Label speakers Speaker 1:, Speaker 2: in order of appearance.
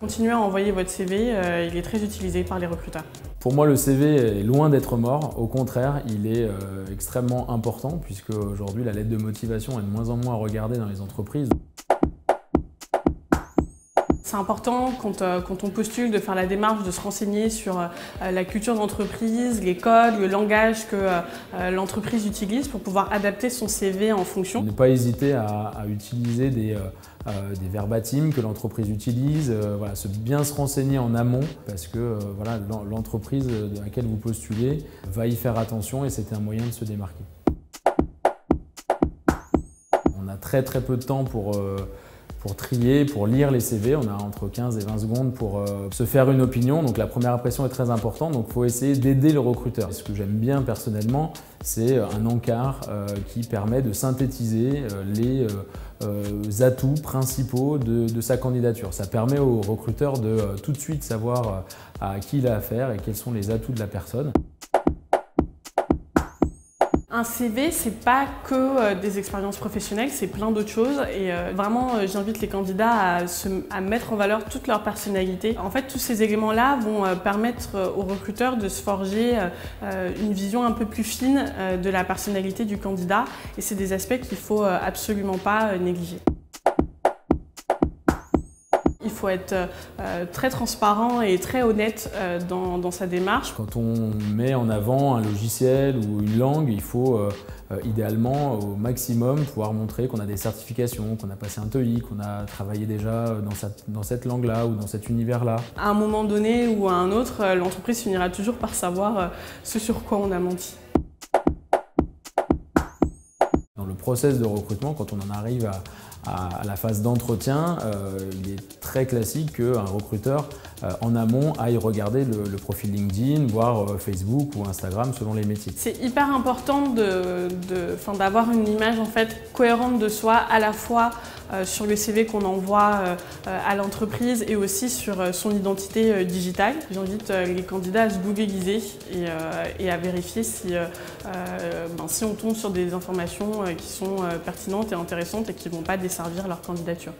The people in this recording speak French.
Speaker 1: Continuez à envoyer votre CV, il est très utilisé par les recruteurs.
Speaker 2: Pour moi, le CV est loin d'être mort. Au contraire, il est extrêmement important puisque aujourd'hui, la lettre de motivation est de moins en moins regardée dans les entreprises.
Speaker 1: C'est important quand on postule de faire la démarche de se renseigner sur la culture d'entreprise, les codes, le langage que l'entreprise utilise pour pouvoir adapter son CV en fonction.
Speaker 2: Ne pas hésiter à utiliser des verbatims que l'entreprise utilise, voilà, bien se renseigner en amont parce que voilà, l'entreprise à laquelle vous postulez va y faire attention et c'est un moyen de se démarquer. On a très peu de temps pour trier, pour lire les CV. On a entre 15 et 20 secondes pour se faire une opinion. Donc la première impression est très importante. Donc il faut essayer d'aider le recruteur. Ce que j'aime bien personnellement, c'est un encart qui permet de synthétiser les atouts principaux de sa candidature. Ça permet au recruteur de tout de suite savoir à qui il a affaire et quels sont les atouts de la personne.
Speaker 1: Un CV, c'est pas que des expériences professionnelles, c'est plein d'autres choses et vraiment j'invite les candidats à mettre en valeur toute leur personnalité. En fait, tous ces éléments-là vont permettre aux recruteurs de se forger une vision un peu plus fine de la personnalité du candidat et c'est des aspects qu'il ne faut absolument pas négliger. Il faut être très transparent et très honnête dans sa démarche.
Speaker 2: Quand on met en avant un logiciel ou une langue, il faut idéalement au maximum pouvoir montrer qu'on a des certifications, qu'on a passé un TOEIC, qu'on a travaillé déjà dans cette langue-là ou dans cet univers-là.
Speaker 1: À un moment donné ou à un autre, l'entreprise finira toujours par savoir ce sur quoi on a menti.
Speaker 2: Dans le process de recrutement, quand on en arrive à la phase d'entretien, il est très classique qu'un recruteur en amont aille regarder le profil LinkedIn, voire Facebook ou Instagram selon les métiers.
Speaker 1: C'est hyper important d'avoir une image en fait cohérente de soi à la fois sur le CV qu'on envoie à l'entreprise et aussi sur son identité digitale. J'invite les candidats à se googliser et à vérifier si on tombe sur des informations qui sont pertinentes et intéressantes et qui ne vont pas desservir leur candidature.